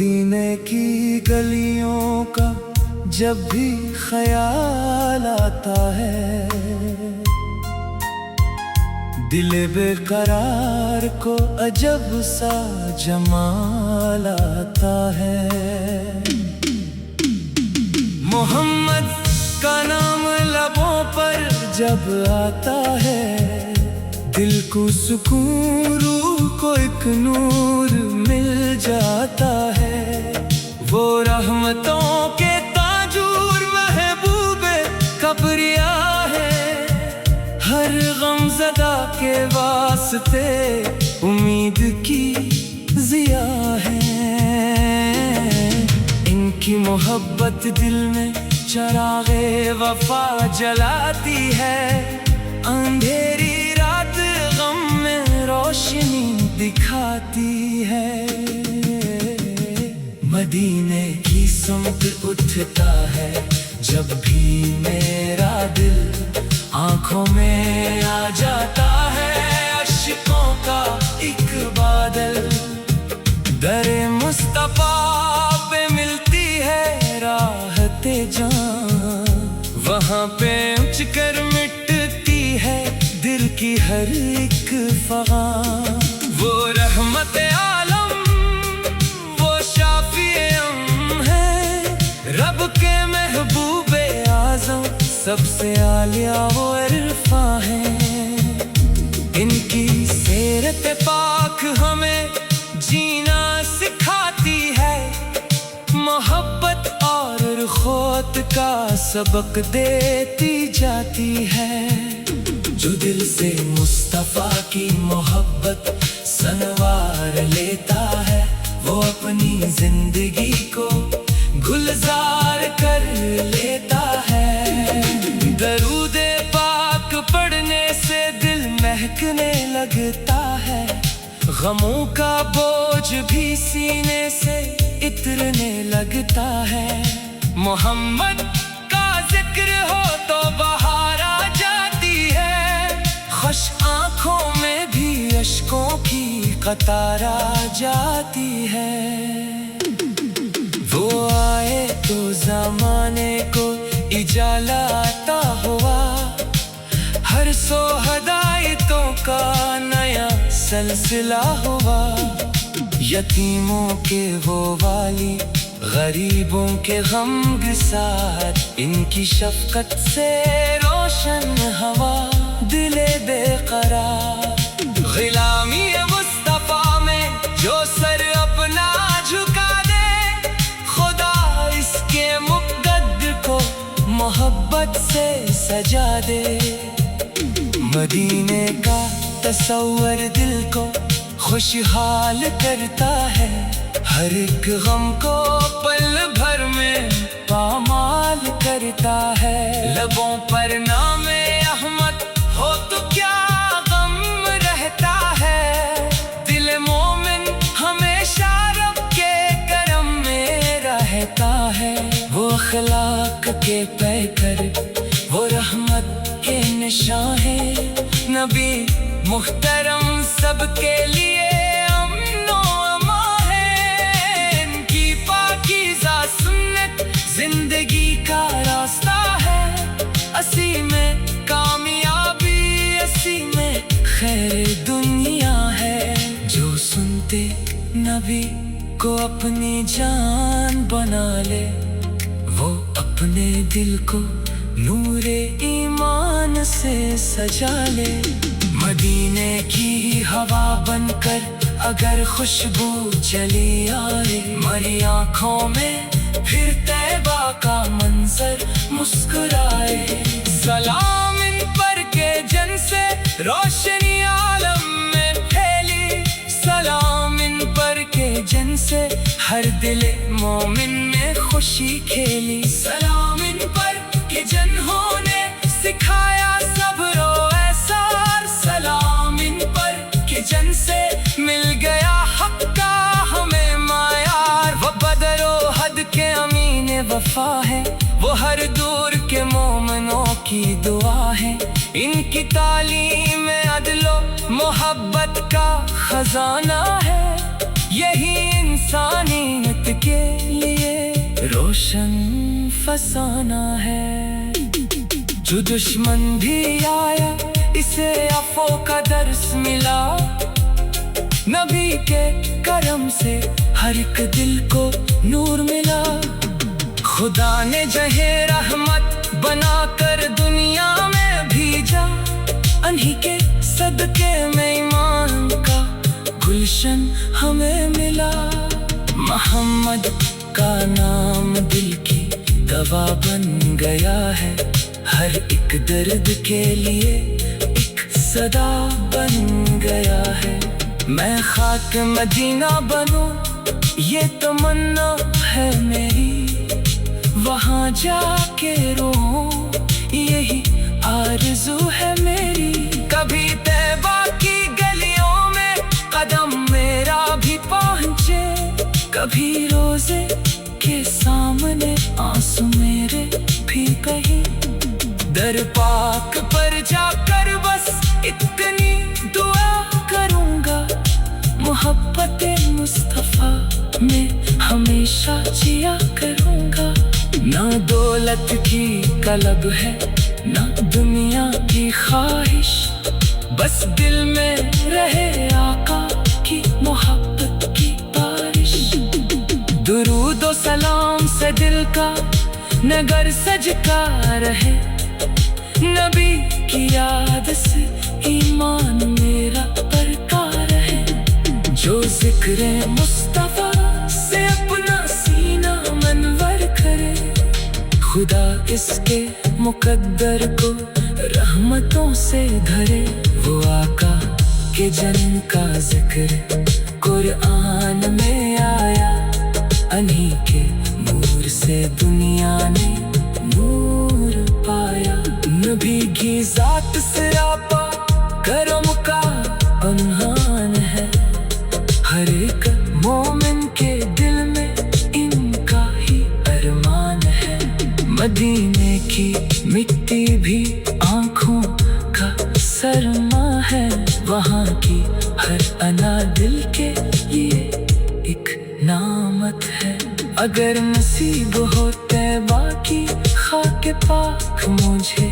مدینے کی گلیوں کا جب بھی خیال آتا ہے، دل بے قرار کو عجب سا جمال آتا ہے۔ محمد کا نام لبوں پر جب آتا ہے، دل کو سکون، روح کو ایک نور مل جاتا ہے۔ وہ رحمتوں کے تاجور محبوب کبریا ہے، ہر غم زدہ کے واسطے امید کی ضیا ہے۔ ان کی محبت دل میں چراغ وفا جلاتی ہے، اندھیری رات غم میں روشنی دکھاتی ہے۔ مدینے کی سمت اٹھتا ہے جب بھی میرا دل، آنکھوں میں آ جاتا ہے اشکوں کا ایک بادل۔ در مصطفیٰ پہ ملتی ہے راحت جان، وہاں پہ اونچ کر مٹتی ہے دل کی ہر ایک فغان۔ وہ رحمت عالم، وہ شافی ام ہے، رب کے محبوب اعظم، سب سے عالیہ وہ عرفاں ہیں۔ ان کی سیرت پاک ہمیں جینا سکھاتی ہے، محبت اور خود کا سبق دیتی جاتی ہے۔ جو دل سے مصطفیٰ کی محبت سنوار لیتا ہے، وہ اپنی زندگی کو گلزار کر لیتا ہے۔ درود پاک پڑھنے سے دل مہکنے لگتا ہے، غموں کا بوجھ بھی سینے سے اترنے لگتا ہے۔ محمد کا ذکر ہو تو بہار آ جاتی ہے، خوش آنکھوں میں بھی اشکوں کی قطار آ جاتی ہے۔ وہ آئے تو زمانے کو اجالا عطا ہوا، ہر سو ہدایتوں کا نیا سلسلہ ہوا۔ یتیموں کے وہ والی، غریبوں کے غم گسار، ان کی شفقت سے روشن ہوا دل بے قرار۔ غلامی مصطفیٰ میں جو سر اپنا جھکا دے، خدا اس کے مقدر کو محبت سے سجا دے۔ مدینے کا تصور دل کو خوشحال کرتا ہے، ہر ایک غم کو پل بھر میں پامال کرتا ہے۔ لبوں پر نام احمد ہو تو کیا غم رہتا ہے، دل مومن ہمیشہ رب کے کرم میں رہتا ہے۔ وہ اخلاق کے پیکر، وہ رحمت کے نشاں ہے، نبی محترم سب کے لیے امن و امان ہے۔ ان کی پاکیزہ سنت زندگی کا راستہ ہے، اسی میں کامیابی، اسی میں خیر دنیا ہے۔ جو سنتے نبی کو اپنی جان بنا لے، وہ اپنے دل کو نور ایمان سے سجا لے۔ مدینے کی ہوا بن کر اگر خوشبو چلی آئے، مری آنکھوں میں پھر طیبہ کا منظر مسکرائے۔ سلام ان پر کے جن سے روشنی عالم میں پھیلی، سلام ان پر کے جن سے ہر دل مومن میں خوشی کھیلی۔ سلام ان پر کہ جنہوں نے سکھایا صبر و ایثار، سلام ان پر کہ جن سے مل گیا حق کا ہمیں معیار۔ وہ بدر و حد کے امین وفا ہے، وہ ہر دور کے مومنوں کی دعا ہے۔ ان کی تعلیم عدل و محبت کا خزانہ ہے، یہی انسانیت کے لیے روشن فسانہ ہے۔ جو دشمن بھی آیا اسے عفو کا درس ملا، نبی کے کرم سے ہر ایک دل کو نور ملا۔ خدا نے جہے رحمت بنا کر دنیا میں بھیجا، انہی کے صدقے میں ایمان کا گلشن ہمیں ملا۔ محمد کا نام دل کی دوا بن گیا ہے، ہر ایک درد کے لیے ایک صدا بن گیا ہے۔ میں خاک مدینہ بنوں یہ تمنا ہے میری، وہاں جا کے رہوں یہی آرزو ہے میری۔ کبھی طیبہ کی گلیوں میں قدم میرا بھی پہنچے، کبھی روزے کے سامنے آنسو میرے بھی کہیں۔ در پاک پر جا کر بس اتنی دعا کروں گا، محبت مصطفیٰ میں ہمیشہ جیا کروں گا۔ نہ دولت کی طلب ہے نہ دنیا کی خواہش، بس دل میں رہے آقا کی محبت کی بارش۔ درود و سلام سے دل کا نگر سجتا رہے، نبی کی یاد سے ایمان میرا بڑھتا رہے۔ جو ذکر مصطفیٰ سے اپنا سینہ منور کرے، خدا اس کے مقدر کو رحمتوں سے بھرے۔ وہ آقا کے جن کا ذکر قرآن میں آیا، انہی کے نور سے دنیا نے نور پایا۔ نبی کی ذات سراپا کرم کا عنوان ہے، ہر ایک مومن کے دل میں ان کا ہی ارمان ہے۔ مدینے کی مٹی بھی آنکھوں کا سرما ہے، وہاں کی ہر انا دل کے لیے ایک نعمت ہے۔ اگر نصیب ہو طیبہ کی خاک پاک مجھے،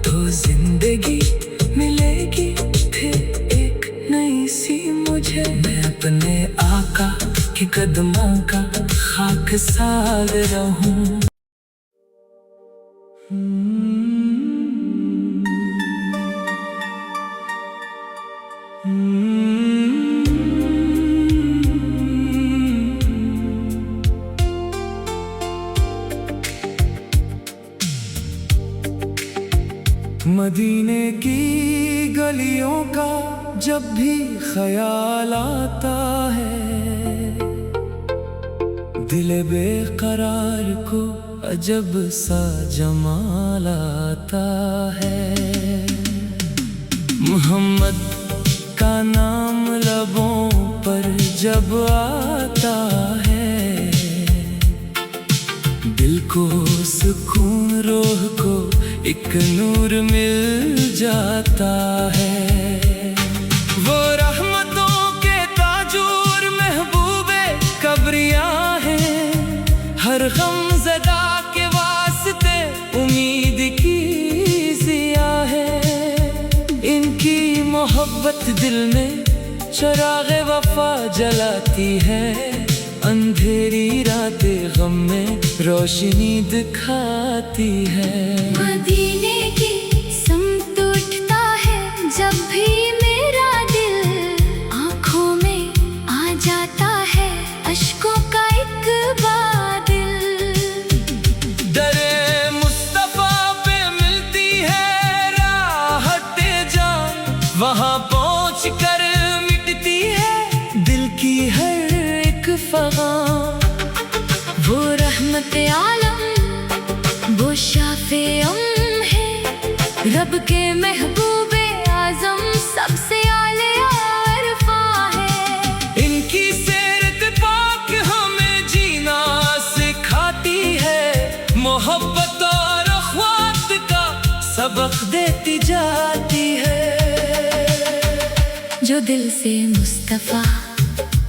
تو زندگی ملے گی پھر ایک نئی سی مجھے۔ میں اپنے آقا کے قدموں کا خاک سار رہوں۔ مدینے کی گلیوں کا جب بھی خیال آتا ہے، دل بے قرار کو عجب سا جمال آتا ہے۔ محمد کا نام لبوں پر جب آتا ہے، دل کو سکون، روح کو ایک نور مل جاتا ہے۔ وہ رحمتوں کے تاجور محبوب کبریا ہیں، ہر غم زدہ کے واسطے امید کی ضیا ہے۔ ان کی محبت دل میں چراغ وفا جلاتی ہے، اندھیری رات غم میں روشنی دکھاتی ہے۔ مدینے کی سمت اٹھتا ہے جب بھی میرا دل، آنکھوں میں آ جاتا ہے اشکوں کا ایک بادل۔ در مصطفیٰ پہ ملتی ہے راحت جان، وہاں پہنچ کر مٹتی ہے دل کی ہر ایک فغان۔ وہ رحمت عالم، وہ شافع ہے، رب کے محبوب اعظم، سب سے اعلیٰ عرفاں ہے۔ ان کی سیرت پاک ہمیں جینا سکھاتی ہے، محبت اور اخوات کا سبق دیتی جاتی ہے۔ جو دل سے مصطفیٰ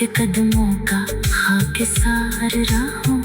کے قدموں کا خاکسار رہوں